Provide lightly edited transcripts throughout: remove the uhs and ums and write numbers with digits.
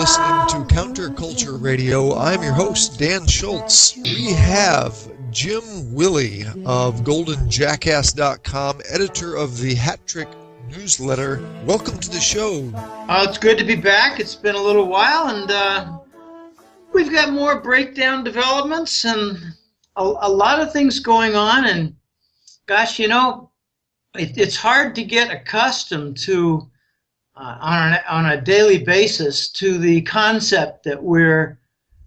listening to Counterculture Radio. I'm your host, Dan Schultz. We have Jim Willie of GoldenJackass.com, editor of the Hat Trick newsletter. Welcome to the show. It's good to be back. It's been a little while, and we've got more breakdown developments and a lot of things going on. And gosh, it's hard to get accustomed to on a daily basis to the concept that we're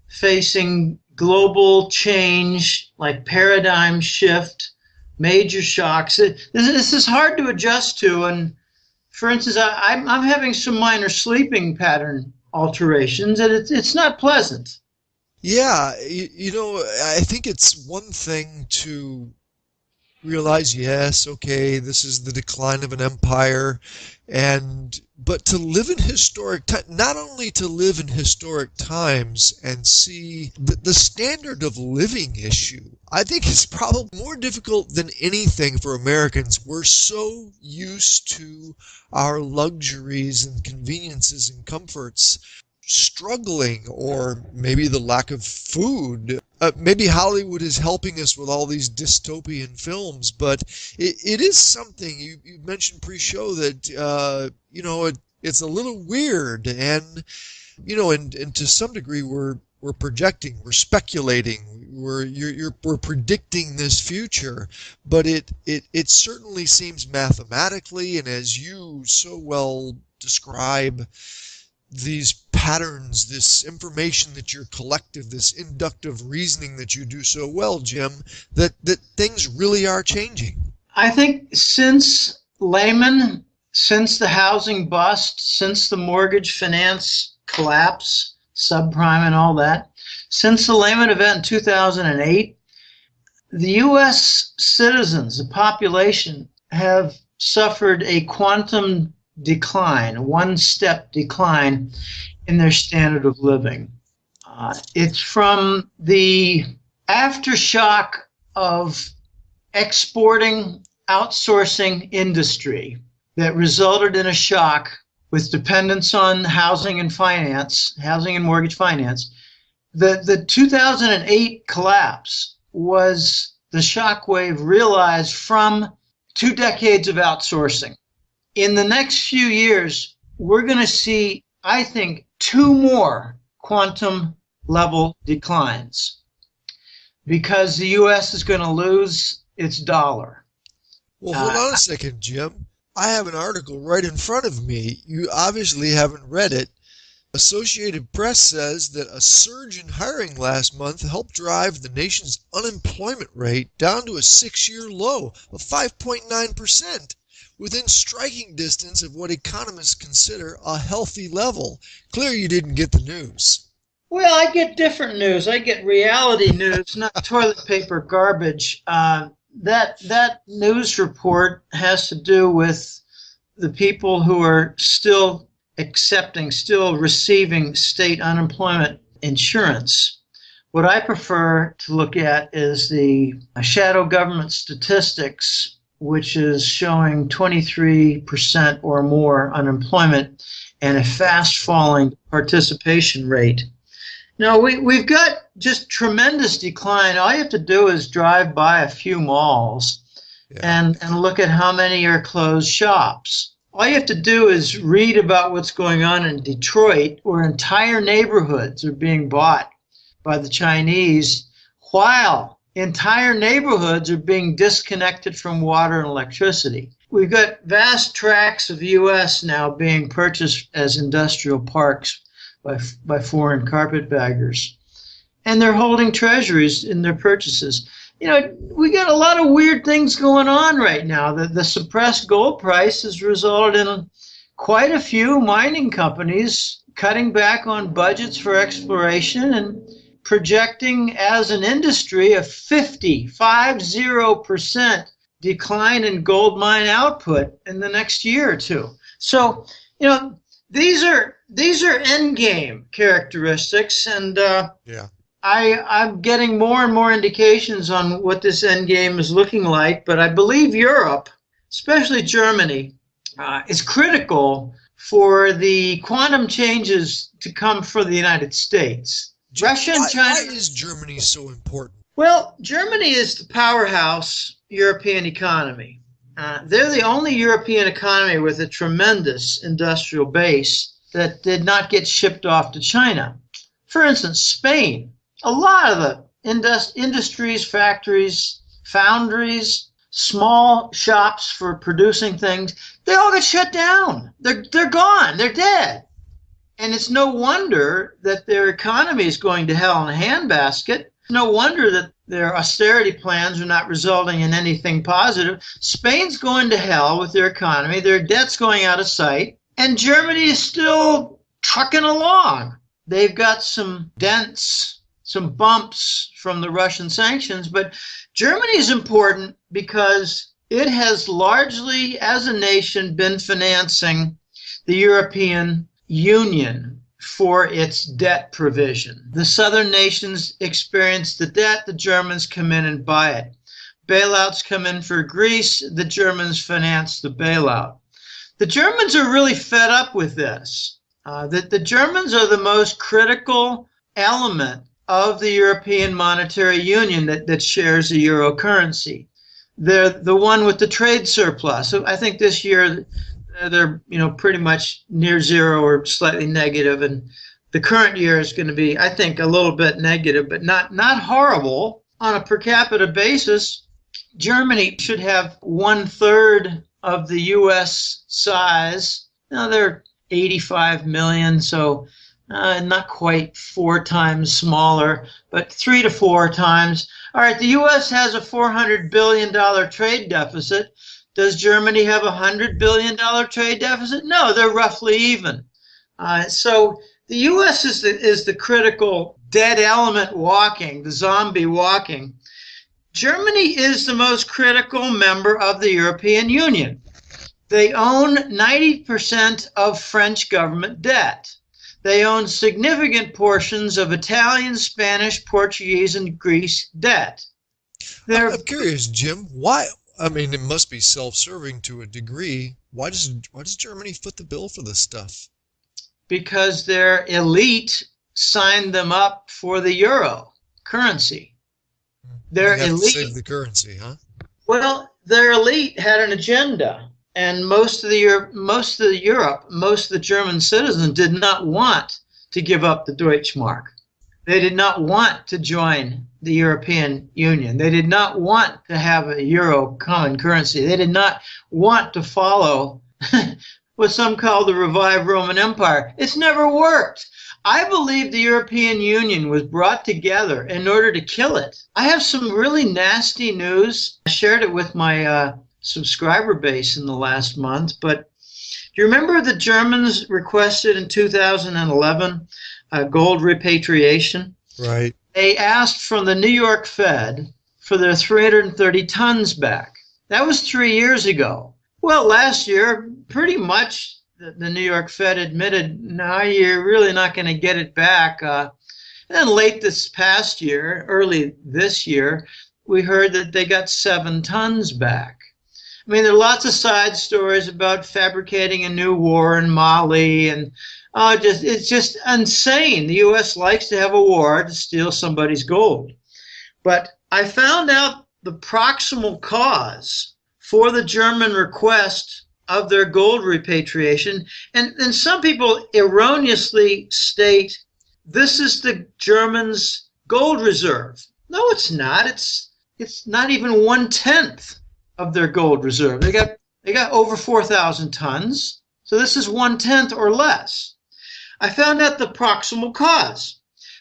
facing global change, like paradigm shift, major shocks. This is hard to adjust to. And for instance, I'm having some minor sleeping pattern alterations, and it's not pleasant. Yeah, I think it's one thing to realize, yes, okay, this is the decline of an empire, but to live in historic time, not only to live in historic times and see the standard of living issue, I think is probably more difficult than anything for Americans. We're so used to our luxuries and conveniences and comforts, struggling, or maybe the lack of food. Maybe Hollywood is helping us with all these dystopian films, but it is something. You mentioned pre-show that it's a little weird, and and to some degree we're projecting, we're speculating, we're predicting this future, but it certainly seems mathematically, and as you so well describe, these patterns, this information that you're collective, this inductive reasoning that you do so well, Jim, that things really are changing. I think since Lehman, since the housing bust, since the mortgage finance collapse, subprime and all that, since the Lehman event in 2008, the U.S. citizens, the population, have suffered a quantum decline, a one-step decline in their standard of living. It's from the aftershock of exporting, outsourcing industry that resulted in a shock with dependence on housing and mortgage finance. The 2008 collapse was the shockwave realized from 2 decades of outsourcing. In the next few years, we're going to see, I think, 2 more quantum level declines because the U.S. is going to lose its dollar. Well, hold on a second, Jim. I have an article right in front of me. You obviously haven't read it. Associated Press says that a surge in hiring last month helped drive the nation's unemployment rate down to a 6-year low of 5.9%. within striking distance of what economists consider a healthy level. Clear you didn't get the news. Well, I get different news. I get reality news, not toilet paper garbage. That news report has to do with the people who are still receiving state unemployment insurance. What I prefer to look at is the shadow government statistics, which is showing 23% or more unemployment and a fast falling participation rate. Now, we've got just tremendous decline. All you have to do is drive by a few malls and look at how many are closed shops. All you have to do is read about what's going on in Detroit, where entire neighborhoods are being bought by the Chinese, while entire neighborhoods are being disconnected from water and electricity. We've got vast tracts of the U.S. now being purchased as industrial parks by foreign carpetbaggers. And they're holding treasuries in their purchases. We got a lot of weird things going on right now. The suppressed gold price has resulted in quite a few mining companies cutting back on budgets for exploration and projecting as an industry a 50% decline in gold mine output in the next year or two. So, these are end game characteristics, and I'm getting more and more indications on what this end game is looking like. But I believe Europe, especially Germany, is critical for the quantum changes to come for the United States. Jim, Russia and why China. is Germany so important? Well, Germany is the powerhouse European economy. They're the only European economy with a tremendous industrial base that did not get shipped off to China. For instance, Spain, a lot of the industries, factories, foundries, small shops for producing things, they all got shut down. They're gone. They're dead. And it's no wonder that their economy is going to hell in a handbasket. No wonder that their austerity plans are not resulting in anything positive. Spain's going to hell with their economy. Their debt's going out of sight. And Germany is still trucking along. They've got some dents, some bumps from the Russian sanctions. But Germany is important because it has largely, as a nation, been financing the European Union for its debt provision. The southern nations experience the debt, the Germans come in and buy it. Bailouts come in for Greece, the Germans finance the bailout. The Germans are really fed up with this. The Germans are the most critical element of the European Monetary Union that shares a euro currency. They're the one with the trade surplus. So I think this year they're pretty much near zero or slightly negative, and the current year is going to be, I think, a little bit negative, but not horrible. On a per capita basis, Germany should have 1/3 of the U.S. size. Now they're 85 million, so not quite 4 times smaller, but 3 to 4 times. All right, the U.S. has a $400 billion trade deficit. Does Germany have a $100 billion trade deficit? No, they're roughly even. So the U.S. is the critical dead element walking, the zombie walking. Germany is the most critical member of the European Union. They own 90% of French government debt. They own significant portions of Italian, Spanish, Portuguese, and Greece debt. I'm curious, Jim, why? I mean, it must be self-serving to a degree. Why does Germany foot the bill for this stuff? Because their elite signed them up for the euro currency. Their elite save the currency, huh? Well, their elite had an agenda, and most of the German citizens did not want to give up the Deutschmark. They did not want to join the European Union. They did not want to have a euro common currency. They did not want to follow what some call the revived Roman Empire. It's never worked. I believe the European Union was brought together in order to kill it. I have some really nasty news. I shared it with my subscriber base in the last month, but do you remember the Germans requested in 2011 gold repatriation? Right. They asked from the New York Fed for their 330 tons back. That was 3 years ago. Well, last year, pretty much the New York Fed admitted, no, you're really not going to get it back. And then late this past year, early this year, we heard that they got 7 tons back. I mean, there are lots of side stories about fabricating a new war in Mali, and it's just insane. The U.S. likes to have a war to steal somebody's gold. But I found out the proximal cause for the German request of their gold repatriation, and some people erroneously state this is the Germans' gold reserve. No, it's not. It's not even 1/10 of their gold reserve. They got over 4,000 tons. So this is 1/10 or less. I found out the proximal cause.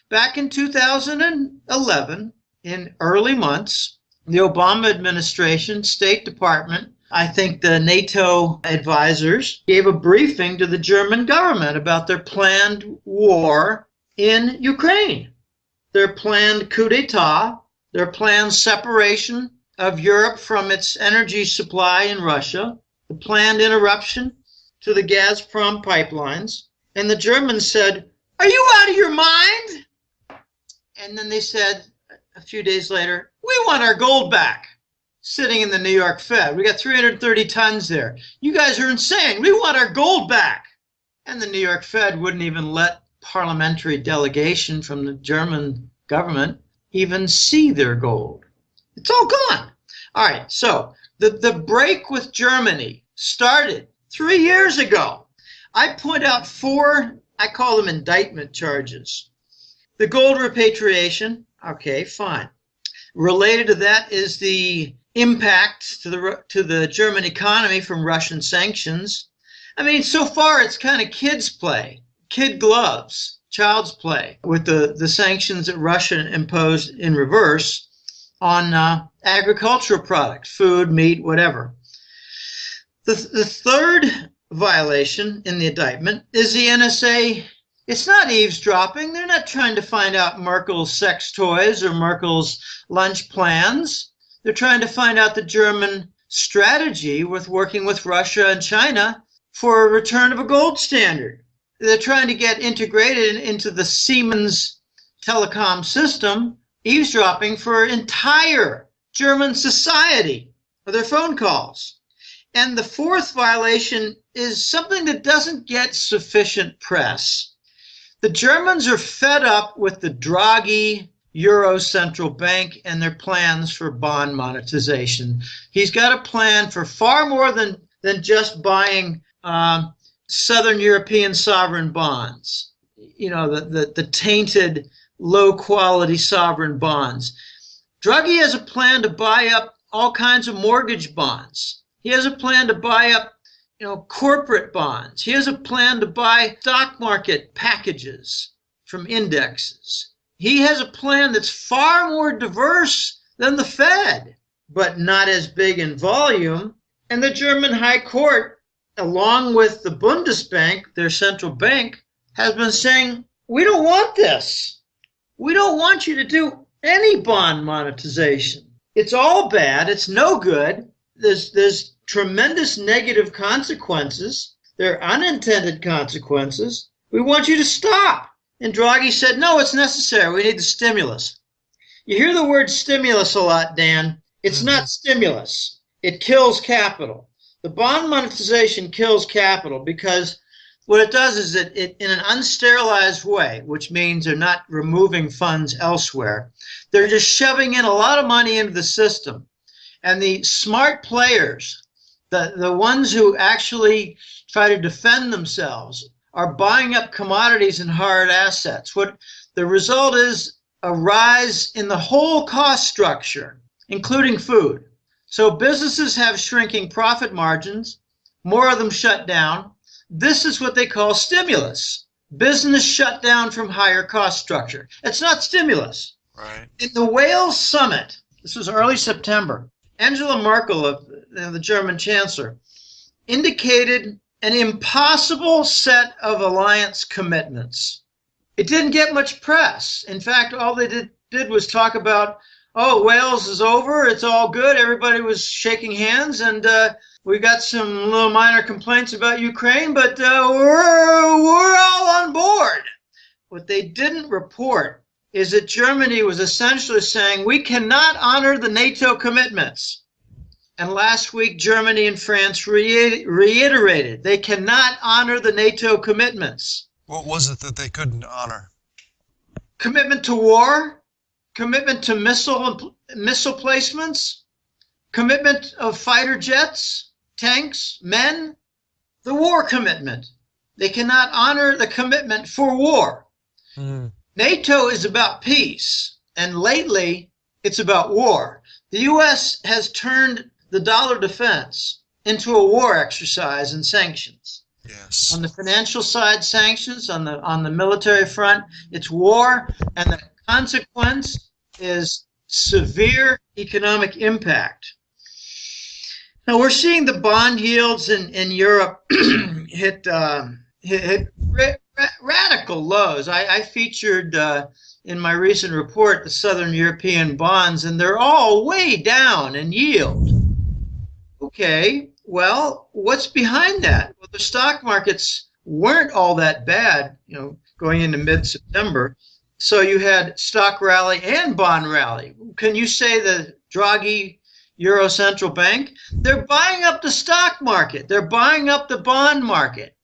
Back in 2011, in early months, the Obama administration, State Department, I think the NATO advisors, gave a briefing to the German government about their planned war in Ukraine, their planned coup d'etat, their planned separation of Europe from its energy supply in Russia, the planned interruption to the Gazprom pipelines. And the Germans said, "Are you out of your mind?" And then they said a few days later, "We want our gold back." Sitting in the New York Fed. We got 330 tons there. You guys are insane. We want our gold back. And the New York Fed wouldn't even let parliamentary delegation from the German government even see their gold. It's all gone. All right, so the break with Germany started 3 years ago. I point out 4, I call them indictment charges. The gold repatriation, okay, fine. Related to that is the impact to the German economy from Russian sanctions. I mean, so far it's kind of kids' play, kid gloves, child's play with the sanctions that Russia imposed in reverse on agricultural products, food, meat, whatever. The third violation in the indictment is the NSA. It's not eavesdropping. They're not trying to find out Merkel's sex toys or Merkel's lunch plans. They're trying to find out the German strategy with working with Russia and China for a return of a gold standard. They're trying to get integrated into the Siemens telecom system, eavesdropping for entire German society for their phone calls. And the fourth violation is something that doesn't get sufficient press. The Germans are fed up with the Draghi Euro Central Bank and their plans for bond monetization. He's got a plan for far more than just buying Southern European sovereign bonds, you know, the tainted, low-quality sovereign bonds. Draghi has a plan to buy up all kinds of mortgage bonds. He has a plan to buy up corporate bonds. He has a plan to buy stock market packages from indexes. He has a plan that's far more diverse than the Fed, but not as big in volume. And the German High Court, along with the Bundesbank, their central bank, has been saying, we don't want this. We don't want you to do any bond monetization. It's all bad. It's no good. There's tremendous negative consequences. There are unintended consequences. We want you to stop. And Draghi said, no, it's necessary. We need the stimulus. You hear the word stimulus a lot, Dan. It's not stimulus. It kills capital. The bond monetization kills capital because what it does is that it in an unsterilized way, which means they're not removing funds elsewhere, they're just shoving in a lot of money into the system. And the smart players, the ones who actually try to defend themselves, are buying up commodities and hard assets. What the result is a rise in the whole cost structure, including food. So businesses have shrinking profit margins, more of them shut down. This is what they call stimulus. Business shut down from higher cost structure. It's not stimulus. Right. In the Wales summit, this was early September, Angela Merkel, the German chancellor, indicated an impossible set of alliance commitments. It didn't get much press. In fact, all they did was talk about, oh, Wales is over, it's all good, everybody was shaking hands, and we got some little minor complaints about Ukraine, but we're all on board. What they didn't report is that Germany was essentially saying, we cannot honor the NATO commitments. And last week, Germany and France reiterated they cannot honor the NATO commitments. What was it that they couldn't honor? Commitment to war, commitment to missile placements, commitment of fighter jets, tanks, men, the war commitment. They cannot honor the commitment for war. NATO is about peace, and lately it's about war. The U.S. has turned the dollar defense into a war exercise and sanctions. Yes. On the financial side, sanctions. On the military front, it's war, and the consequence is severe economic impact. Now we're seeing the bond yields in Europe hit radical lows. I featured in my recent report the Southern European bonds, and they're all way down in yield. Okay, well, what's behind that? Well, the stock markets weren't all that bad, going into mid-September. So you had stock rally and bond rally. Can you say the Draghi Euro Central Bank? They're buying up the stock market. They're buying up the bond market.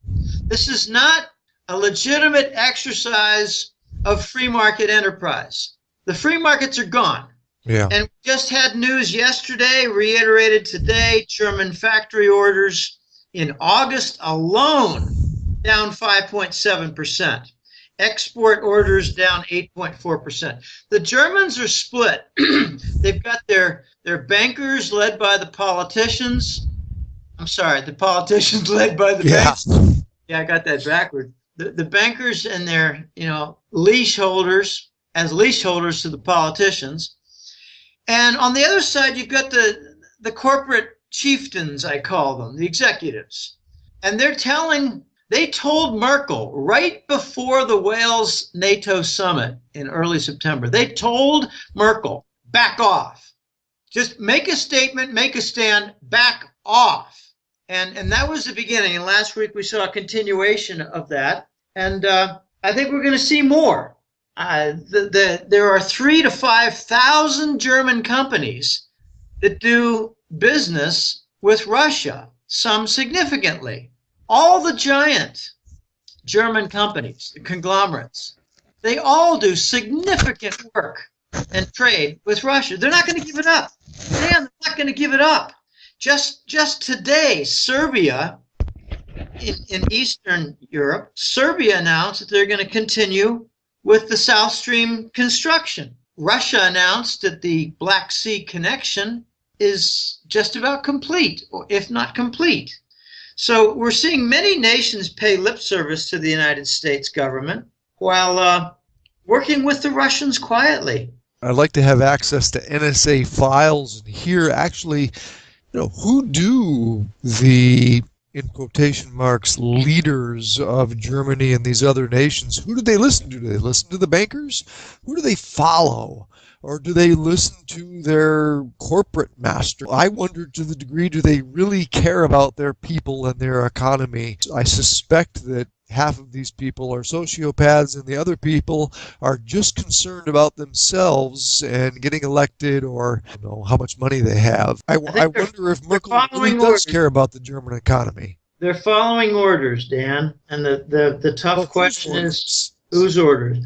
This is not a legitimate exercise of free market enterprise. The free markets are gone. Yeah. And we just had news yesterday, reiterated today, German factory orders in August alone down 5.7%. Export orders down 8.4%. The Germans are split. They've got their bankers led by the politicians. I'm sorry, the politicians led by the Yeah. banks. Yeah, I got that backward. The bankers and their, leash holders as leash holders to the politicians. And on the other side, you've got the corporate chieftains, I call them, the executives. And they told Merkel right before the Wales NATO summit in early September, they told Merkel, back off. Just make a statement, make a stand, back off. And that was the beginning. And last week we saw a continuation of that. And I think we're going to see more. There are 3,000 to 5,000 German companies that do business with Russia, some significantly. All the giant German companies, the conglomerates, they all do significant work and trade with Russia. They're not going to give it up. Dan, they're not going to give it up. Just today, Serbia, in Eastern Europe, Serbia announced that they're going to continue with the South Stream construction. Russia announced that the Black Sea connection is just about complete, or if not complete. So we're seeing many nations pay lip service to the United States government while working with the Russians quietly. I'd like to have access to NSA files and hear actually, who do the, in quotation marks, leaders of Germany and these other nations, who do they listen to? Do they listen to the bankers? Who do they follow? Or do they listen to their corporate master? I wonder, to the degree, do they really care about their people and their economy? I suspect that half of these people are sociopaths and the other people are just concerned about themselves and getting elected, or how much money they have. I wonder if Merkel really does care about the German economy. They're following orders, Dan. And the tough question is, whose orders?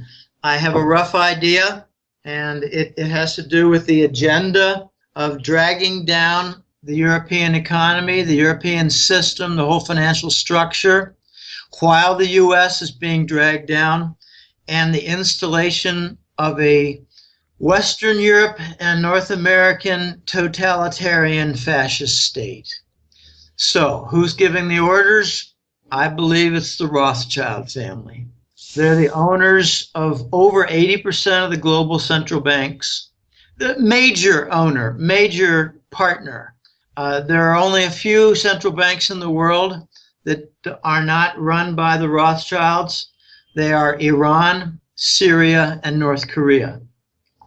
I have a rough idea, and it has to do with the agenda of dragging down the European economy, the European system, the whole financial structure, while the U.S. is being dragged down, and the installation of a Western Europe and North American totalitarian fascist state. So, who's giving the orders? I believe it's the Rothschild family. They're the owners of over 80% of the global central banks. The major owner, major partner. There are only a few central banks in the world that are not run by the Rothschilds. They are Iran, Syria, and North Korea.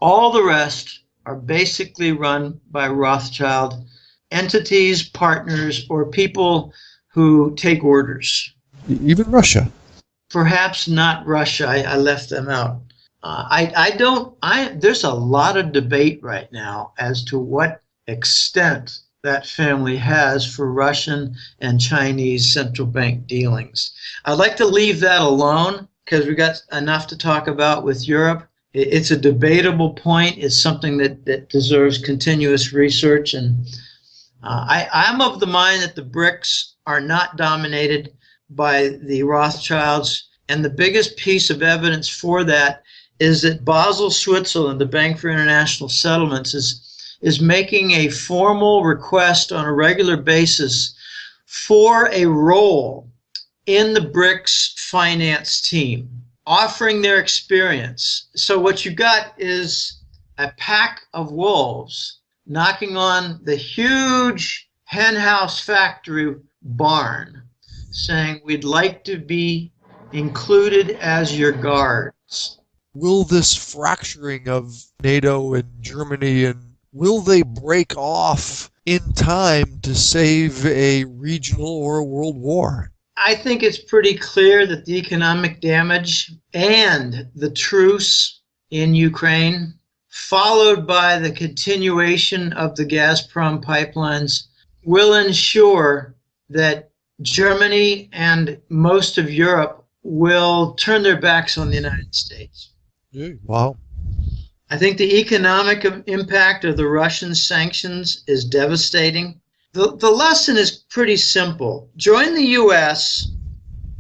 All the rest are basically run by Rothschild entities, partners, or people who take orders. Even Russia. Perhaps not Russia. I left them out. There's a lot of debate right now as to what extent that family has for Russian and Chinese central bank dealings. I'd like to leave that alone because we've got enough to talk about with Europe. It's a debatable point. It's something that deserves continuous research. And I'm of the mind that the BRICS are not dominated by the Rothschilds. And the biggest piece of evidence for that is that Basel, Switzerland, the Bank for International Settlements, is making a formal request on a regular basis for a role in the BRICS finance team, offering their experience. So what you got is a pack of wolves knocking on the huge henhouse factory barn, saying, we'd like to be included as your guards. Will this fracturing of NATO and Germany, and will they break off in time to save a regional or a world war? I think it's pretty clear that the economic damage and the truce in Ukraine, followed by the continuation of the Gazprom pipelines, will ensure that Germany and most of Europe will turn their backs on the United States. Yeah, wow. I think the economic impact of the Russian sanctions is devastating. The lesson is pretty simple. Join the U.S.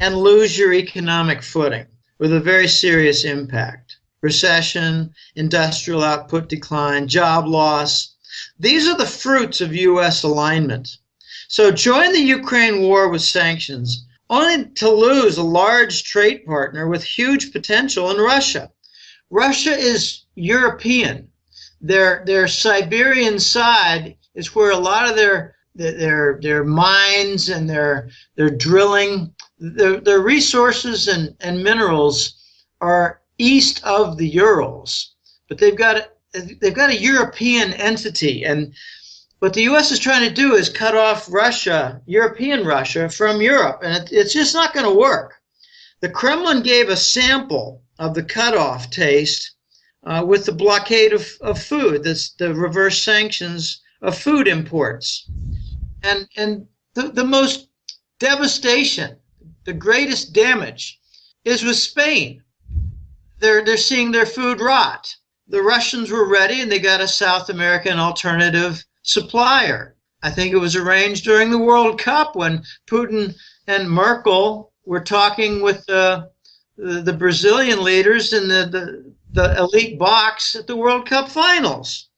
and lose your economic footing with a very serious impact. Recession, industrial output decline, job loss. These are the fruits of U.S. alignment. So join the Ukraine war with sanctions, only to lose a large trade partner with huge potential in Russia. Russia is European. Their Siberian side is where a lot of their mines and their drilling, their resources and minerals are east of the Urals, but they've got a European entity, and what the U.S. is trying to do is cut off Russia, European Russia, from Europe, and it's just not going to work. The Kremlin gave a sample of the cutoff taste with the blockade of food, that's the reverse sanctions of food imports. And the most devastation, the greatest damage, is with Spain. They're seeing their food rot. The Russians were ready, and they got a South American alternative supplier. I think it was arranged during the World Cup when Putin and Merkel were talking with the Brazilian leaders in the elite box at the World Cup finals.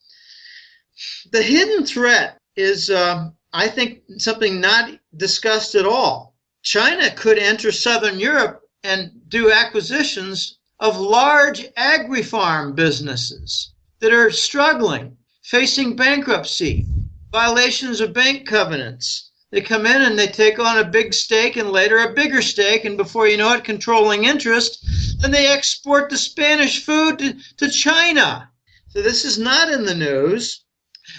The hidden threat is, I think, something not discussed at all. China could enter Southern Europe and do acquisitions of large agri-farm businesses that are struggling, facing bankruptcy, violations of bank covenants. They come in and they take on a big stake and later a bigger stake, and before you know it, controlling interest, and they export the Spanish food to China. So this is not in the news.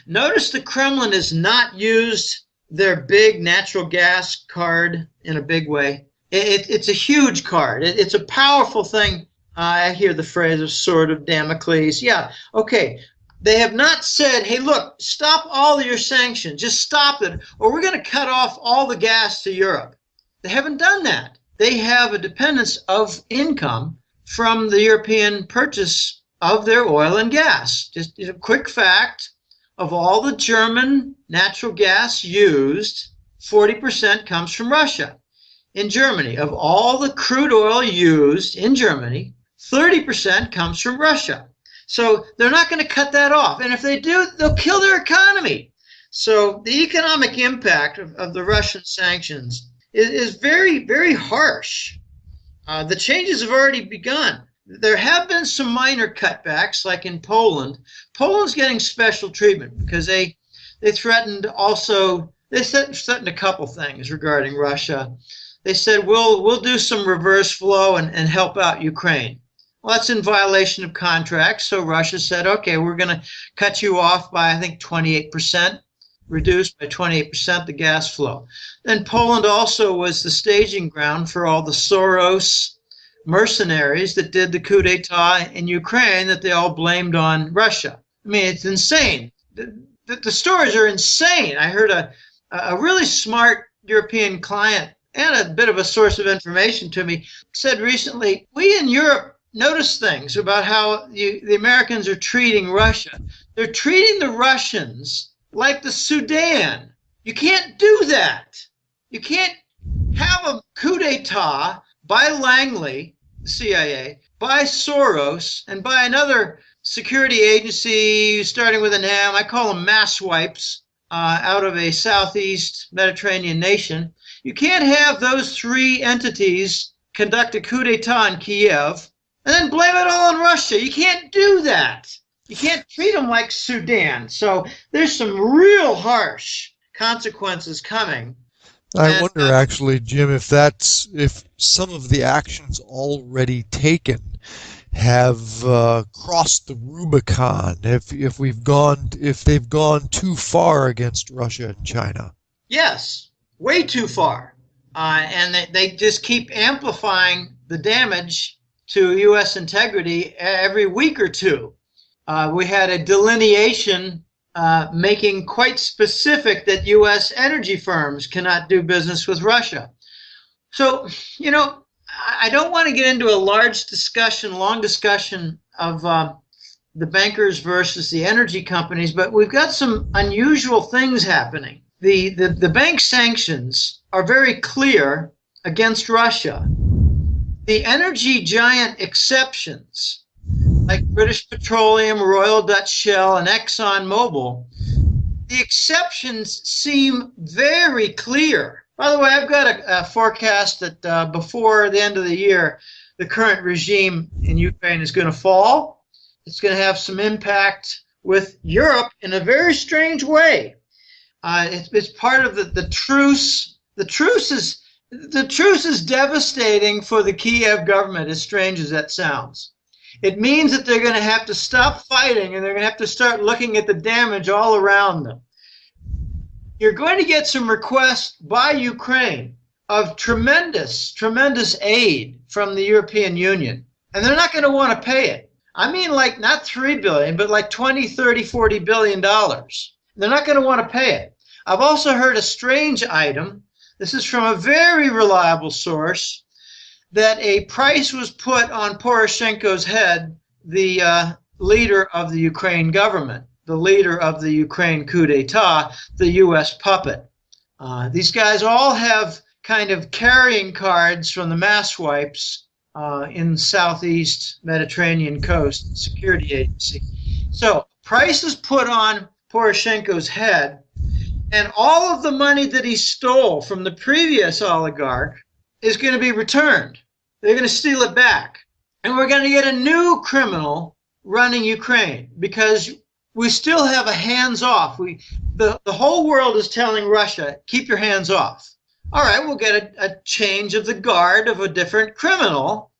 Notice the Kremlin has not used their big natural gas card in a big way. It's a huge card. It's a powerful thing. I hear the phrase of sword of Damocles. Yeah, okay. They have not said, hey, look, stop all your sanctions. Just stop it, or we're going to cut off all the gas to Europe. They haven't done that. They have a dependence of income from the European purchase of their oil and gas. Just a quick fact, of all the German natural gas used, 40% comes from Russia. In Germany, of all the crude oil used in Germany, 30% comes from Russia. So they're not going to cut that off. And if they do, they'll kill their economy. So the economic impact of the Russian sanctions is very, very harsh. The changes have already begun. There have been some minor cutbacks, like in Poland. Poland's getting special treatment because they threatened also, they threatened a couple things regarding Russia. They said, we'll do some reverse flow and help out Ukraine. Well, that's in violation of contracts. So Russia said, okay, we're going to cut you off by, I think, 28%, reduced by 28% the gas flow. Then Poland also was the staging ground for all the Soros mercenaries that did the coup d'etat in Ukraine that they all blamed on Russia. I mean, it's insane. The stories are insane. I heard a really smart European client and a bit of a source of information to me said recently, we in Europe notice things about how the Americans are treating Russia. They're treating the Russians like the Sudan. You can't do that. You can't have a coup d'etat by Langley, the CIA, by Soros, and by another security agency starting with an M. I call them mass wipes out of a southeast Mediterranean nation. You can't have those three entities conduct a coup d'etat in Kiev and then blame it all on Russia. You can't do that. You can't treat them like Sudan. So there's some real harsh consequences coming. I wonder actually, Jim, if some of the actions already taken have crossed the Rubicon, if they've gone too far against Russia and China. Yes, way too far, and they just keep amplifying the damage to U.S. integrity every week or two. We had a delineation making quite specific that U.S. energy firms cannot do business with Russia. So, I don't want to get into a long discussion of the bankers versus the energy companies, but we've got some unusual things happening. The bank sanctions are very clear against Russia. The energy giant exceptions, like British Petroleum, Royal Dutch Shell, and ExxonMobil, the exceptions seem very clear. By the way, I've got a forecast that before the end of the year, the current regime in Ukraine is going to fall. It's going to have some impact with Europe in a very strange way. It's part of the truce. The truce is devastating for the Kiev government, as strange as that sounds. It means that they're going to have to stop fighting and they're going to have to start looking at the damage all around them. You're going to get some requests by Ukraine of tremendous aid from the European Union, and they're not going to want to pay it. I mean, like not $3 billion, but like $20, $30, $40 billion. They're not going to want to pay it. I've also heard a strange item. This is from a very reliable source, that a price was put on Poroshenko's head, the leader of the Ukraine government, the leader of the Ukraine coup d'etat, the U.S. puppet. These guys all have kind of carrying cards from the mass swipes in the southeast Mediterranean coast security agency. So price is put on Poroshenko's head, and all of the money that he stole from the previous oligarch is going to be returned. They're going to steal it back. And we're going to get a new criminal running Ukraine because we still have a hands-off. The whole world is telling Russia, keep your hands off. All right, we'll get a change of the guard of a different criminal,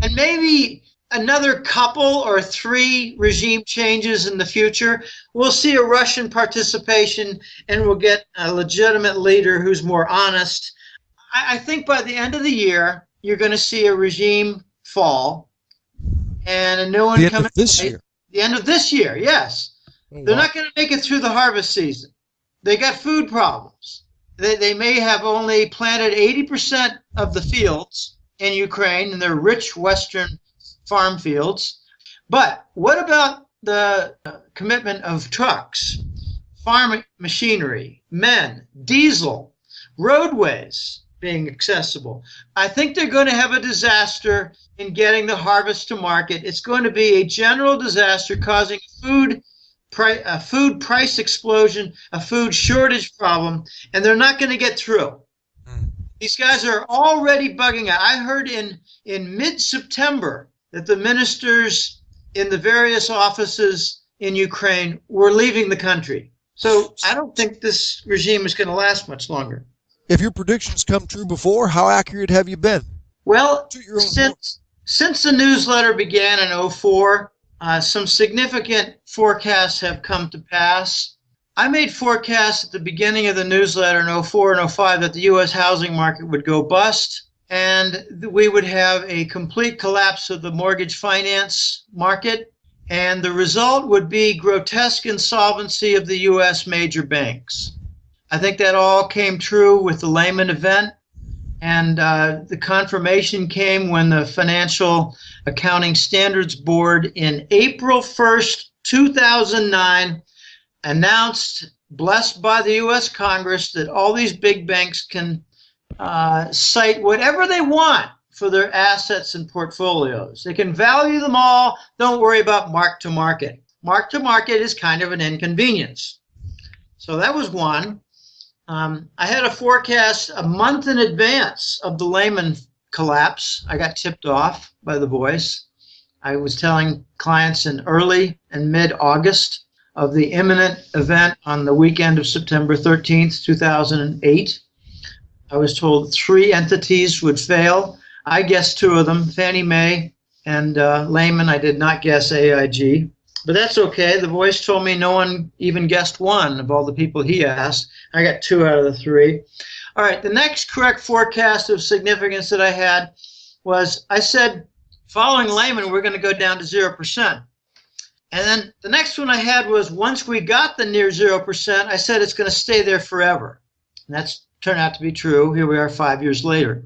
and maybe another couple or 3 regime changes in the future. We'll see a Russian participation, and we'll get a legitimate leader who's more honest. I think by the end of the year, you're going to see a regime fall and a new one come in. The end of this year, yes. Oh, they're not going to make it through the harvest season. They got food problems. They may have only planted 80% of the fields in Ukraine, in their rich western farm fields. But what about the commitment of trucks, farm machinery, men, diesel, roadways being accessible? I think they're going to have a disaster in getting the harvest to market. It's going to be a general disaster, causing a food price explosion, a food shortage problem, and they're not going to get through. These guys are already bugging out. I heard in mid-September that the ministers in the various offices in Ukraine were leaving the country. So I don't think this regime is going to last much longer. If your predictions come true before, how accurate have you been? Well, since the newsletter began in 2004, some significant forecasts have come to pass. I made forecasts at the beginning of the newsletter in 2004 and 2005 that the U.S. housing market would go bust and we would have a complete collapse of the mortgage finance market, and the result would be grotesque insolvency of the U.S. major banks. I think that all came true with the Lehman event, and the confirmation came when the Financial Accounting Standards Board in April 1st, 2009 announced, blessed by the U.S. Congress, that all these big banks can cite whatever they want for their assets and portfolios. They can value them all. Don't worry about mark to market. Mark to market is kind of an inconvenience. So that was one. I had a forecast a month in advance of the Lehman collapse. I got tipped off by the voice. I was telling clients in early and mid-August of the imminent event on the weekend of September 13th, 2008. I was told 3 entities would fail. I guessed 2 of them, Fannie Mae and Lehman. I did not guess AIG. But that's okay. The voice told me no one even guessed 1 of all the people he asked. I got 2 out of the 3. All right, the next correct forecast of significance that I had was, I said, following Lehman, we're going to go down to 0%. And then the next one I had was once we got the near 0%, I said it's going to stay there forever. And that's turned out to be true. Here we are 5 years later.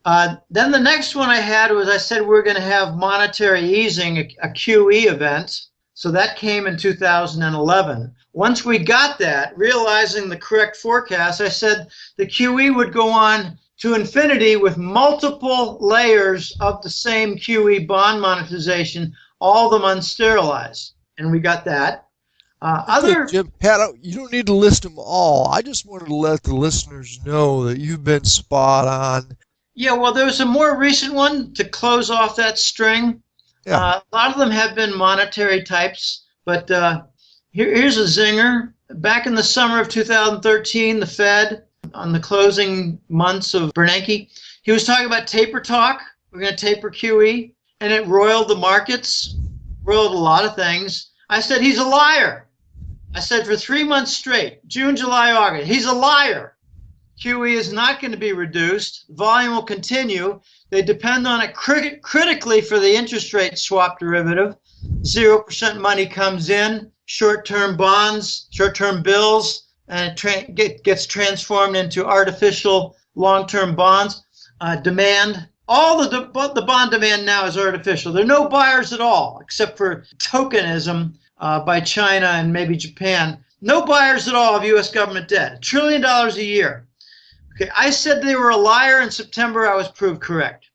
Then the next one I had was I said we're going to have monetary easing, a QE event. So that came in 2011. Once we got that, realizing the correct forecast, I said the QE would go on to infinity with multiple layers of the same QE bond monetization, all of them unsterilized. And we got that. Okay, Jim, Pat, you don't need to list them all. I just wanted to let the listeners know that you've been spot on. Yeah, well, there was a more recent one to close off that string. Yeah. A lot of them have been monetary types, but here's a zinger. Back in the summer of 2013, the Fed, on the closing months of Bernanke, he was talking about taper talk. We're going to taper QE, and it roiled the markets, roiled a lot of things. I said, he's a liar. I said for 3 months straight, June, July, August, he's a liar. QE is not going to be reduced. Volume will continue. They depend on it critically for the interest rate swap derivative. 0% money comes in, short-term bonds, short-term bills, and it gets transformed into artificial long-term bonds. Demand, all the bond demand now is artificial. There are no buyers at all, except for tokenism by China and maybe Japan. No buyers at all of U.S. government debt, $1 trillion a year. Okay, I said they were a liar in September. I was proved correct.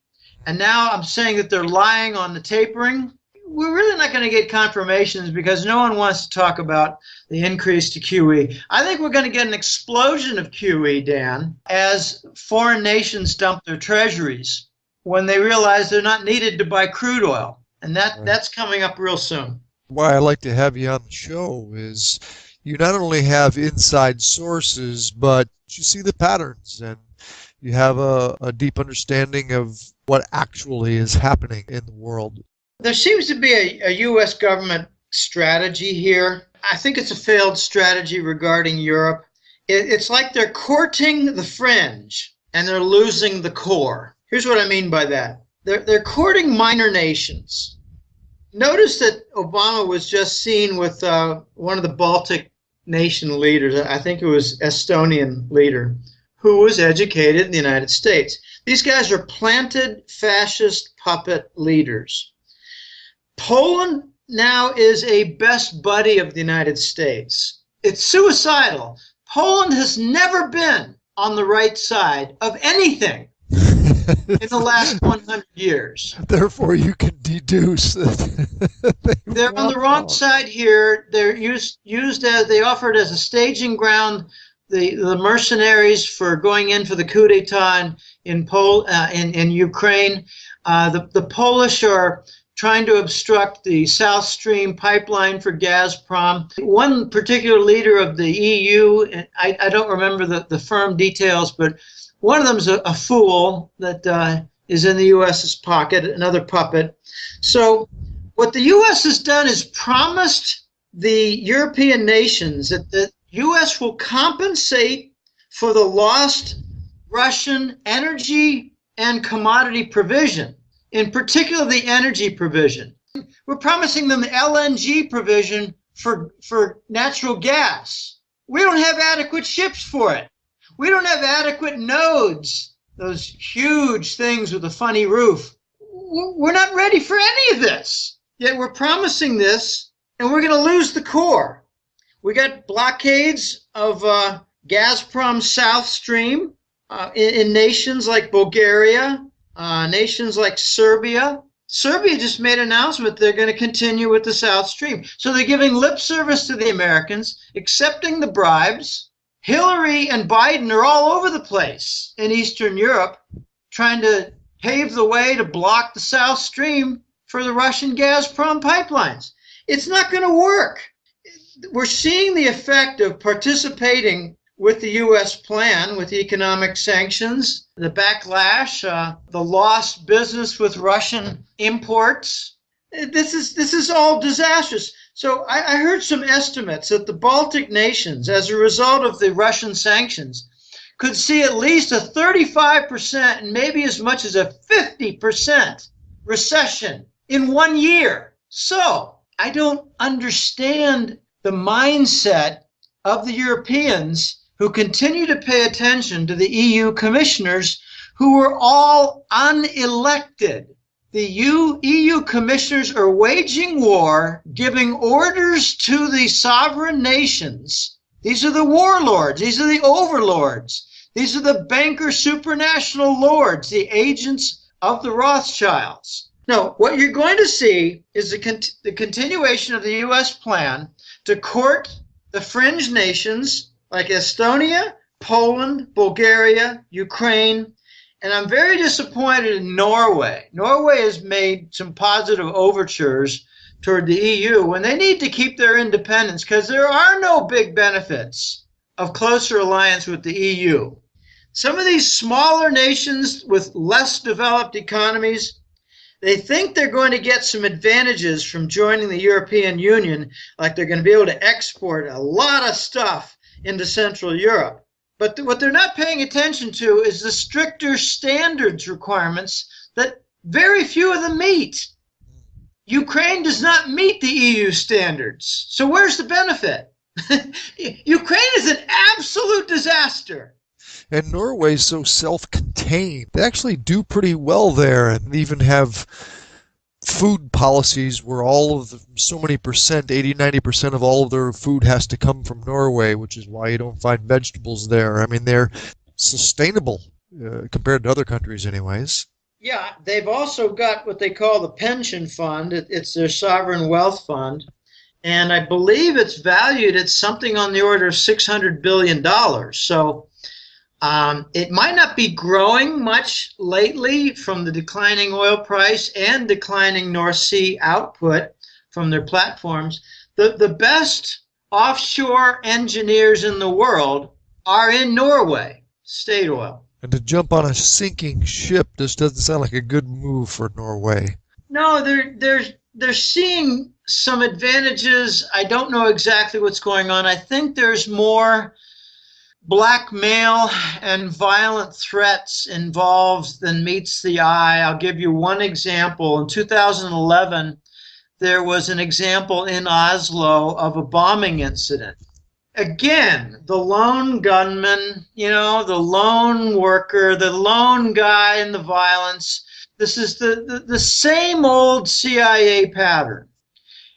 And now I'm saying that they're lying on the tapering. We're really not going to get confirmations because no one wants to talk about the increase to QE. I think we're going to get an explosion of QE, Dan, as foreign nations dump their treasuries when they realize they're not needed to buy crude oil. And that's coming up real soon. Why I like to have you on the show is you not only have inside sources, but you see the patterns and you have a deep understanding of what actually is happening in the world. There seems to be a U.S. government strategy here. I think it's a failed strategy regarding Europe. It's like they're courting the fringe and they're losing the core. Here's what I mean by that. They're courting minor nations. Notice that Obama was just seen with one of the Baltic nation leaders, I think it was Estonian leader, who was educated in the United States. These guys are planted fascist puppet leaders. Poland now is a best buddy of the United States. It's suicidal. Poland has never been on the right side of anything in the last 100 years. Therefore, you can deduce that they're on the wrong side here. They're used as they offered as a staging ground. The mercenaries for going in for the coup d'état in Ukraine. The Polish are trying to obstruct the South Stream pipeline for Gazprom. One particular leader of the EU, I don't remember the firm details, but one of them is a fool that is in the U.S.'s pocket, another puppet. So what the U.S. has done is promised the European nations that the U.S. will compensate for the lost Russian energy and commodity provision, in particular the energy provision. We're promising them the LNG provision for natural gas. We don't have adequate ships for it. We don't have adequate nodes, those huge things with a funny roof. We're not ready for any of this. Yet we're promising this, and we're going to lose the core. We got blockades of Gazprom South Stream in nations like Bulgaria, nations like Serbia. Serbia just made an announcement they're going to continue with the South Stream. So they're giving lip service to the Americans, accepting the bribes. Hillary and Biden are all over the place in Eastern Europe, trying to pave the way to block the South Stream for the Russian Gazprom pipelines. It's not going to work. We're seeing the effect of participating with the U.S. plan, with economic sanctions, the backlash, the lost business with Russian imports. This is all disastrous. So I heard some estimates that the Baltic nations, as a result of the Russian sanctions, could see at least a 35% and maybe as much as a 50% recession in 1 year. So I don't understand the mindset of the Europeans who continue to pay attention to the EU commissioners who were all unelected. The EU commissioners are waging war, giving orders to the sovereign nations. These are the warlords. These are the overlords. These are the banker supranational lords, the agents of the Rothschilds. Now, what you're going to see is the continuation of the U.S. plan to court the fringe nations like Estonia, Poland, Bulgaria, Ukraine, and I'm very disappointed in Norway. Norway has made some positive overtures toward the EU when they need to keep their independence because there are no big benefits of closer alliance with the EU. Some of these smaller nations with less developed economies, they think they're going to get some advantages from joining the European Union, like they're going to be able to export a lot of stuff into Central Europe. But what they're not paying attention to is the stricter standards requirements that very few of them meet. Ukraine does not meet the EU standards. So where's the benefit? Ukraine is an absolute disaster. And Norway's so self-contained. They actually do pretty well there and even have food policies where all of so many percent, 80-90% of all of their food has to come from Norway, which is why you don't find vegetables there. I mean, they're sustainable compared to other countries anyways. Yeah, they've also got what they call the pension fund. It's their sovereign wealth fund. And I believe it's valued at something on the order of $600 billion. So it might not be growing much lately from the declining oil price and declining North Sea output from their platforms. The best offshore engineers in the world are in Norway, State Oil. And to jump on a sinking ship, this doesn't sound like a good move for Norway. No, they're seeing some advantages. I don't know exactly what's going on. I think there's more blackmail and violent threats involved than meets the eye. I'll give you one example. In 2011, there was an example in Oslo of a bombing incident. Again, the lone gunman, the lone worker, the lone guy in the violence. This is the same old CIA pattern.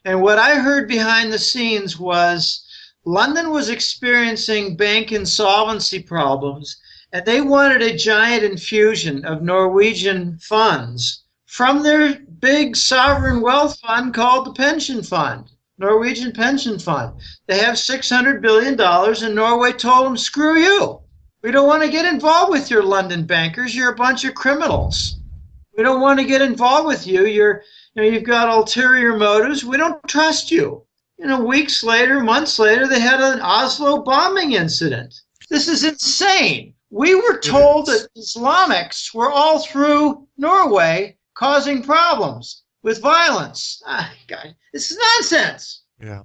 And what I heard behind the scenes was London was experiencing bank insolvency problems, and they wanted a giant infusion of Norwegian funds from their big sovereign wealth fund called the pension fund, Norwegian pension fund. They have $600 billion, and Norway told them, screw you. We don't want to get involved with your London bankers. You're a bunch of criminals. We don't want to get involved with you. You've got ulterior motives. We don't trust you. Weeks later, months later, they had an Oslo bombing incident. This is insane. We were told that Islamics were all through Norway causing problems with violence. God, this is nonsense. Yeah.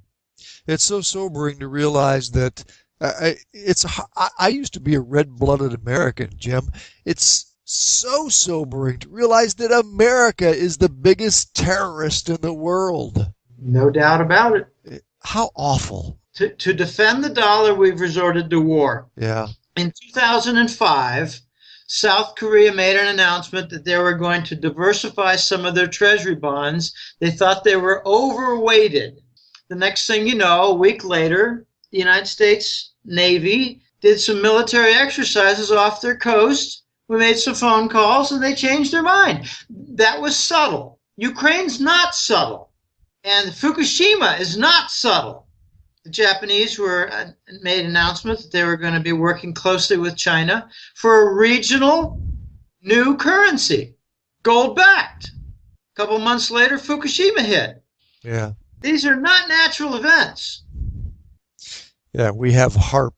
It's so sobering to realize that I used to be a red-blooded American, Jim. It's so sobering to realize that America is the biggest terrorist in the world. No doubt about it. How awful. To defend the dollar, we've resorted to war. Yeah. In 2005, South Korea made an announcement that they were going to diversify some of their treasury bonds. They thought they were overweighted. The next thing you know, a week later, the United States Navy did some military exercises off their coast. We made some phone calls, and they changed their mind. That was subtle. Ukraine's not subtle. And Fukushima is not subtle. The Japanese made an announcement that they were going to be working closely with China for a regional new currency, gold-backed. A couple months later, Fukushima hit. Yeah. These are not natural events. Yeah, we have HARP.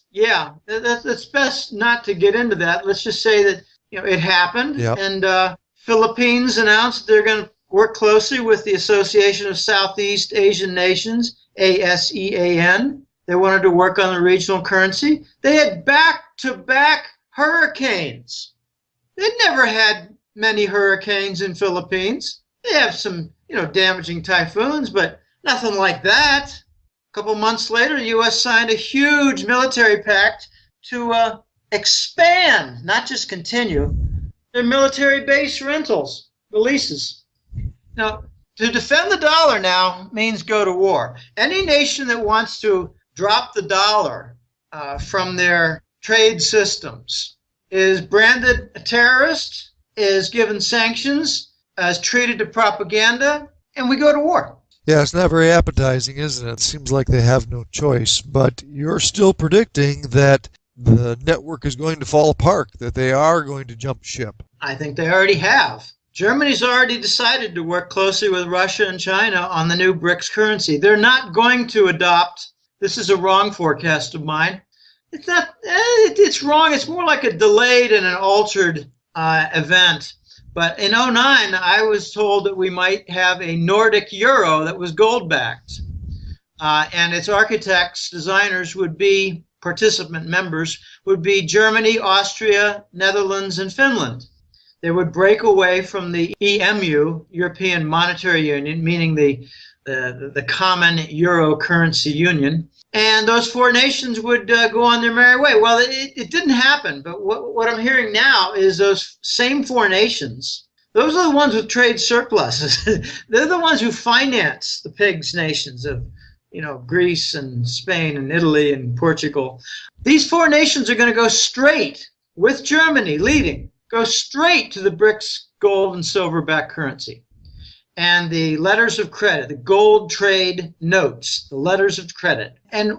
Yeah, that's best not to get into that. Let's just say that it happened, Yep. And Philippines announced they're going to work closely with the Association of Southeast Asian Nations, ASEAN. They wanted to work on the regional currency. They had back-to-back hurricanes. They'd never had many hurricanes in Philippines. They have some, damaging typhoons, but nothing like that. A couple months later, the U.S. signed a huge military pact to expand, not just continue, their military base rentals, releases. Now, to defend the dollar now means go to war. Any nation that wants to drop the dollar from their trade systems is branded a terrorist, is given sanctions, is treated to propaganda, and we go to war. Yeah, it's not very appetizing, isn't it? It seems like they have no choice. But you're still predicting that the network is going to fall apart, that they are going to jump ship. I think they already have. Germany's already decided to work closely with Russia and China on the new BRICS currency. They're not going to adopt, this is a wrong forecast of mine. It's not, it's wrong. It's more like a delayed and an altered event. But in 2009, I was told that we might have a Nordic euro that was gold-backed. And its architects, designers would be, participant members, would be Germany, Austria, Netherlands, and Finland. They would break away from the EMU, European Monetary Union, meaning the common euro currency union. And those four nations would go on their merry way. Well, it didn't happen, but what I'm hearing now is those same four nations, those are the ones with trade surpluses. They're the ones who finance the pigs nations of, Greece and Spain and Italy and Portugal. These four nations are going to go straight, with Germany leading, go straight to the BRICS gold and silver-backed currency. And the letters of credit, the gold trade notes, the letters of credit. And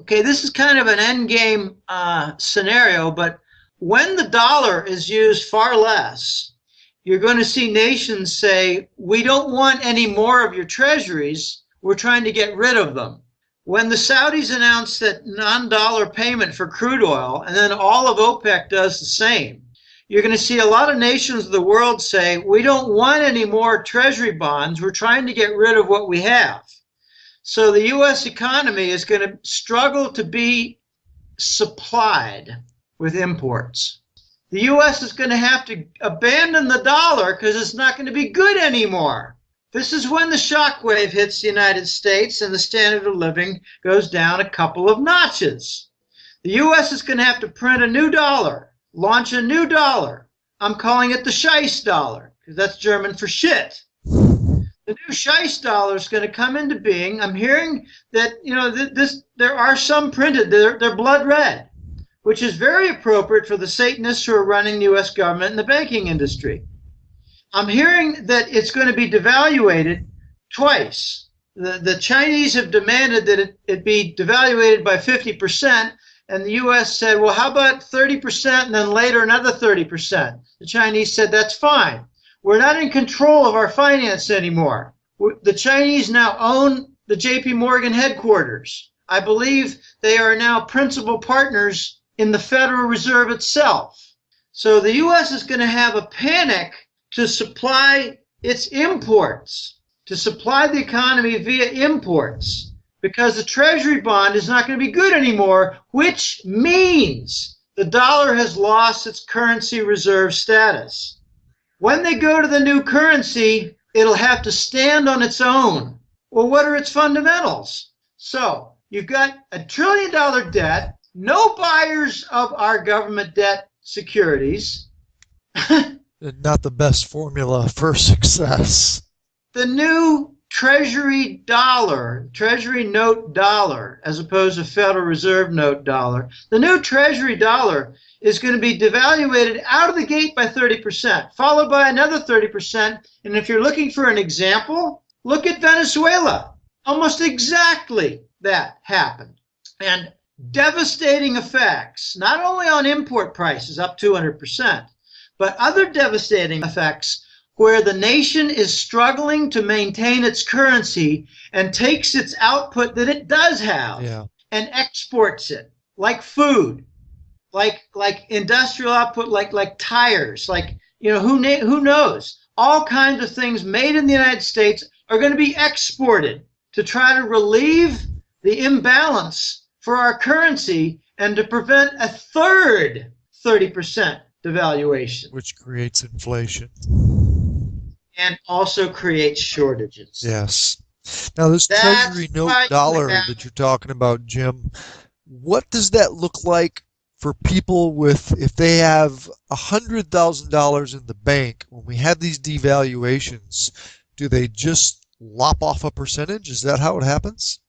this is kind of an end game scenario, but when the dollar is used far less, you're going to see nations say, we don't want any more of your treasuries, we're trying to get rid of them. When the Saudis announced that non-dollar payment for crude oil, and then all of OPEC does the same, you're going to see a lot of nations of the world say, we don't want any more treasury bonds. We're trying to get rid of what we have. So the U.S. economy is going to struggle to be supplied with imports. The U.S. is going to have to abandon the dollar because it's not going to be good anymore. This is when the shockwave hits the United States and the standard of living goes down a couple of notches. The U.S. is going to have to print a new dollar, launch a new dollar. I'm calling it the Scheiss dollar because that's German for shit. The new Scheiss dollar is going to come into being. I'm hearing that there are some printed. They're blood red, which is very appropriate for the Satanists who are running the U.S. government and the banking industry. I'm hearing that it's going to be devaluated twice. The Chinese have demanded that it be devaluated by 50%. And the U.S. said, well, how about 30% and then later another 30%? The Chinese said, that's fine. We're not in control of our finance anymore. The Chinese now own the J.P. Morgan headquarters. I believe they are now principal partners in the Federal Reserve itself. So the U.S. is going to have a panic to supply its imports, to supply the economy via imports, because the Treasury bond is not going to be good anymore, which means the dollar has lost its currency reserve status. When they go to the new currency, it'll have to stand on its own. Well, what are its fundamentals? So you've got a $1 trillion debt, no buyers of our government debt securities. Not the best formula for success. The new Treasury dollar, Treasury note dollar, as opposed to Federal Reserve note dollar, the new Treasury dollar is going to be devaluated out of the gate by 30%, followed by another 30%. And if you're looking for an example, look at Venezuela. Almost exactly that happened. And devastating effects, not only on import prices up 200%, but other devastating effects where the nation is struggling to maintain its currency and takes its output that it does have and exports it, like food, like industrial output, like tires, who knows? All kinds of things made in the United States are going to be exported to try to relieve the imbalance for our currency and to prevent a third 30% devaluation. Which creates inflation. and also creates shortages. Yes. Now, this That's Treasury note why you dollar have that you're talking about, Jim, what does that look like for people with, if they have $100,000 in the bank, when we have these devaluations, do they just lop off a percentage? Is that how it happens?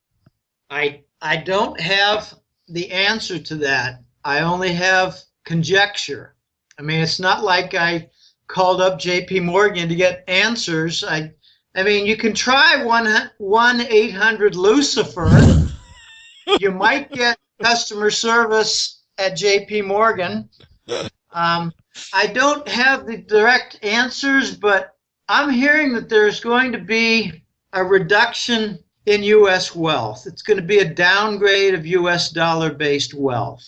I don't have the answer to that. I only have conjecture. I mean, it's not like I called up JP Morgan to get answers. I mean, you can try 1-800 Lucifer. You might get customer service at JP Morgan. I don't have the direct answers, but I'm hearing that there's going to be a reduction in U.S. wealth. It's going to be a downgrade of U.S. dollar-based wealth.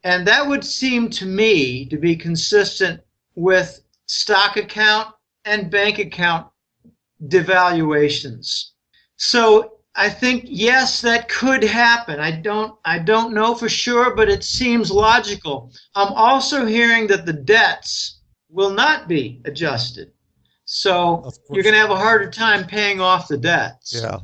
And that would seem to me to be consistent with stock account and bank account devaluations. So I think, yes, that could happen. I don't know for sure, but it seems logical. I'm also hearing that the debts will not be adjusted. So you're going to have a harder time paying off the debts. Yeah.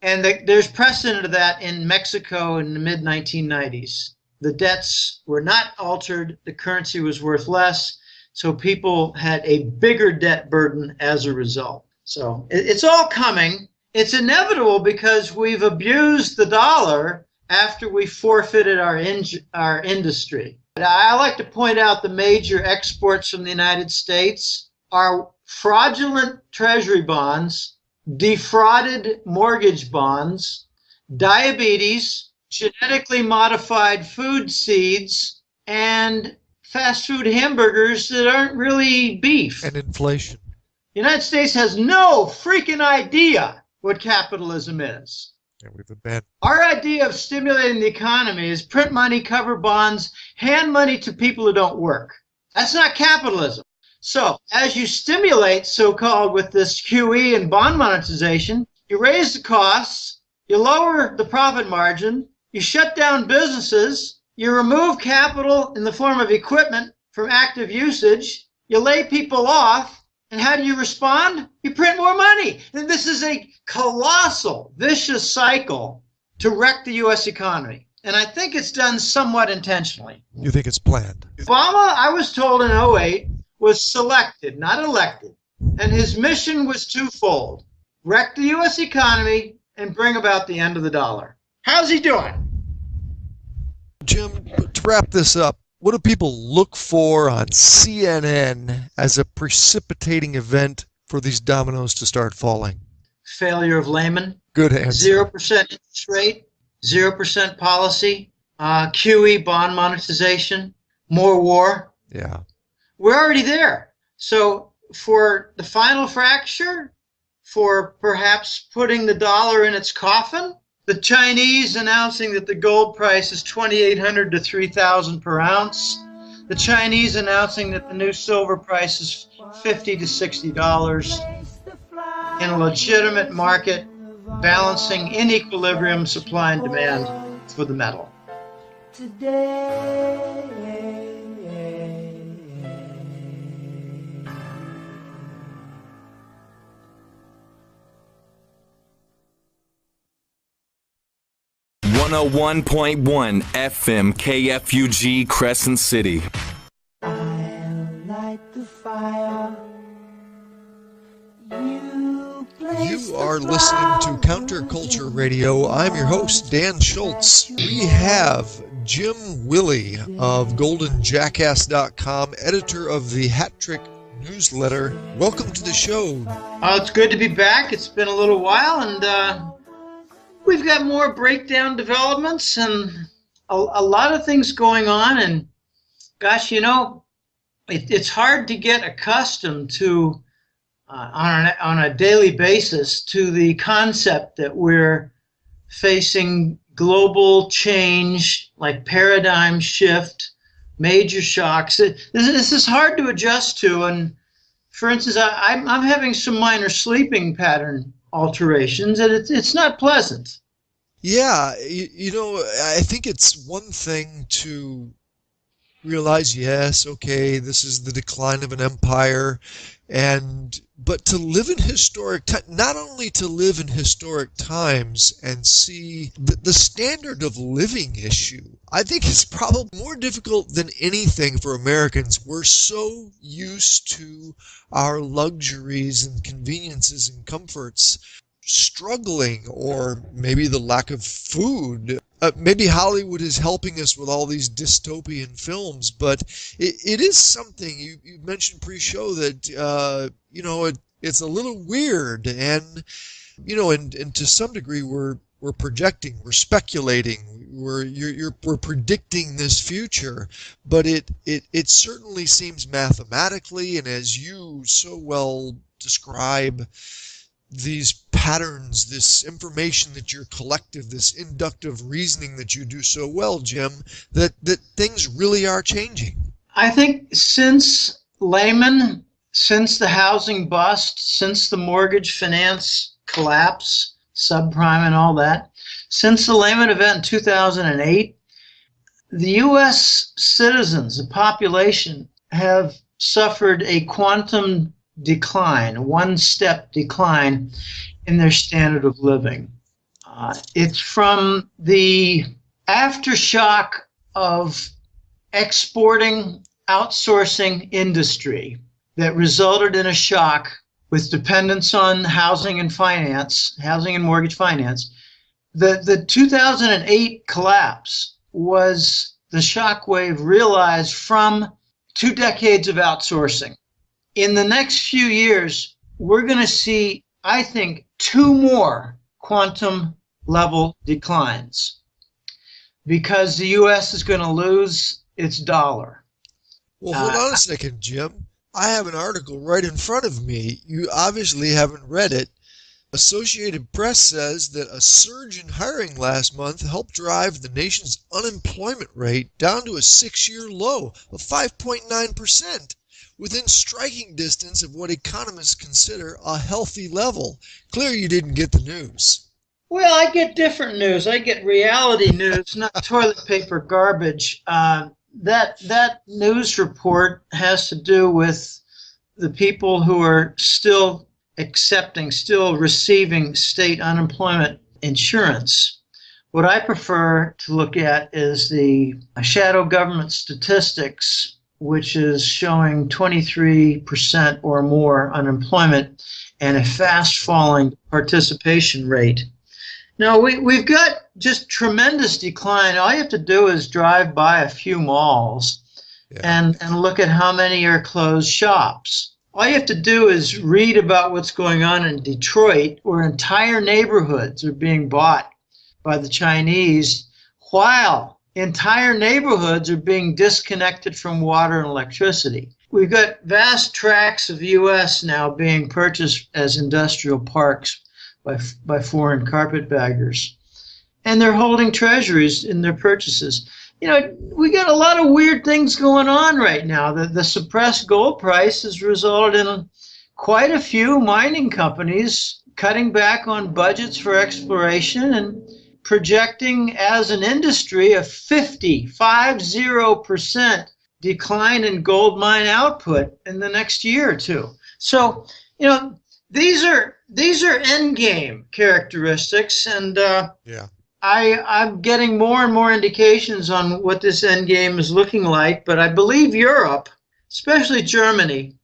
And there's precedent of that in Mexico in the mid-1990s. The debts were not altered. The currency was worth less. So people had a bigger debt burden as a result. So it's all coming. It's inevitable because we've abused the dollar after we forfeited our industry. I like to point out the major exports from the United States are fraudulent treasury bonds, defrauded mortgage bonds, diabetes, genetically modified food seeds, and fast food hamburgers that aren't really beef. And inflation. The United States has no freaking idea what capitalism is. Yeah, we've abandoned. Our idea of stimulating the economy is print money, cover bonds, hand money to people who don't work. That's not capitalism. So as you stimulate, so-called, with this QE and bond monetization, you raise the costs, you lower the profit margin, you shut down businesses, you remove capital in the form of equipment from active usage, you lay people off, and how do you respond? You print more money. And this is a colossal, vicious cycle to wreck the U.S. economy. And I think it's done somewhat intentionally. You think it's planned? Obama, I was told in '08, was selected, not elected. And his mission was twofold: wreck the U.S. economy and bring about the end of the dollar. How's he doing? Jim, to wrap this up, what do people look for on CNN as a precipitating event for these dominoes to start falling? Failure of Lehman. Good answer. 0% interest rate, 0% policy, QE bond monetization, more war. Yeah. We're already there. So for the final fracture, for perhaps putting the dollar in its coffin, the Chinese announcing that the gold price is $2,800 to $3,000 per ounce. The Chinese announcing that the new silver price is $50 to $60 in a legitimate market, balancing in equilibrium supply and demand for the metal. Today. 101.1 FM KFUG Crescent City. I'll light the fire. You are listening to Counterculture Radio. I'm your host, Dan Schultz. We have Jim Willie of GoldenJackass.com, editor of the Hat Trick newsletter. Welcome to the show. It's good to be back. It's been a little while, and we've got more breakdown developments and a lot of things going on. And gosh, you know, it's hard to get accustomed to on a daily basis to the concept that we're facing global change, like paradigm shift, major shocks. This is hard to adjust to. And for instance, I'm having some minor sleeping pattern alterations, and it's not pleasant. Yeah, you know, I think it's one thing to realize, yes, okay, this is the decline of an empire, but to live in historic not only to live in historic times and see the standard of living issue, I think is probably more difficult than anything for Americans. We're so used to our luxuries and conveniences and comforts struggling, or maybe the lack of food. Maybe Hollywood is helping us with all these dystopian films, but it is something. You mentioned pre-show that it's a little weird, and and to some degree we're projecting, we're speculating, we're predicting this future, but it certainly seems mathematically, and as you so well describe, these patterns, this information that you're collective, this inductive reasoning that you do so well, Jim, that things really are changing. I think since Lehman, since the housing bust, since the mortgage finance collapse, subprime and all that, since the Lehman event in 2008, the U.S. citizens, the population, have suffered a quantum decline, one-step decline in their standard of living. It's from the aftershock of exporting, outsourcing industry that resulted in a shock with dependence on housing and finance, housing and mortgage finance. The 2008 collapse was the shockwave realized from 2 decades of outsourcing. In the next few years, we're going to see, I think, 2 more quantum level declines because the U.S. is going to lose its dollar. Well, hold on a second, Jim. I have an article right in front of me. You obviously haven't read it. Associated Press says that a surge in hiring last month helped drive the nation's unemployment rate down to a 6-year low of 5.9%. Within striking distance of what economists consider a healthy level. Clear you didn't get the news. Well, I get different news. I get reality news, not toilet paper garbage. That news report has to do with the people who are still receiving state unemployment insurance. What I prefer to look at is the shadow government statistics, which is showing 23% or more unemployment and a fast falling participation rate. Now, we've got just tremendous decline. All you have to do is drive by a few malls and look at how many are closed shops. All you have to do is read about what's going on in Detroit, where entire neighborhoods are being bought by the Chinese, while entire neighborhoods are being disconnected from water and electricity. We've got vast tracts of the U.S. now being purchased as industrial parks by foreign carpetbaggers. And they're holding treasuries in their purchases. We got a lot of weird things going on right now. The suppressed gold price has resulted in quite a few mining companies cutting back on budgets for exploration and projecting as an industry a 50% decline in gold mine output in the next year or two. So, these are end game characteristics, and I'm getting more and more indications on what this end game is looking like. But I believe Europe, especially Germany,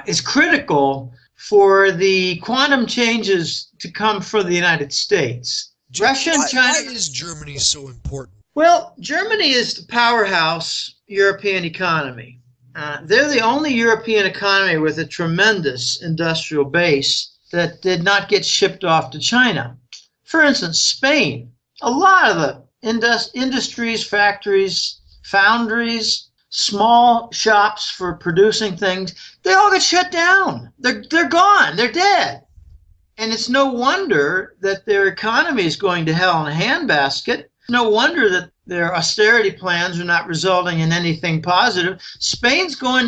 is critical for the quantum changes to come for the United States. Russia and China. Why is Germany so important? Well, Germany is the powerhouse European economy. They're the only European economy with a tremendous industrial base that did not get shipped off to China. For instance, Spain, a lot of the industries, factories, foundries, small shops for producing things, they all got shut down. They're gone. They're dead. And it's no wonder that their economy is going to hell in a handbasket. No wonder that their austerity plans are not resulting in anything positive. Spain's going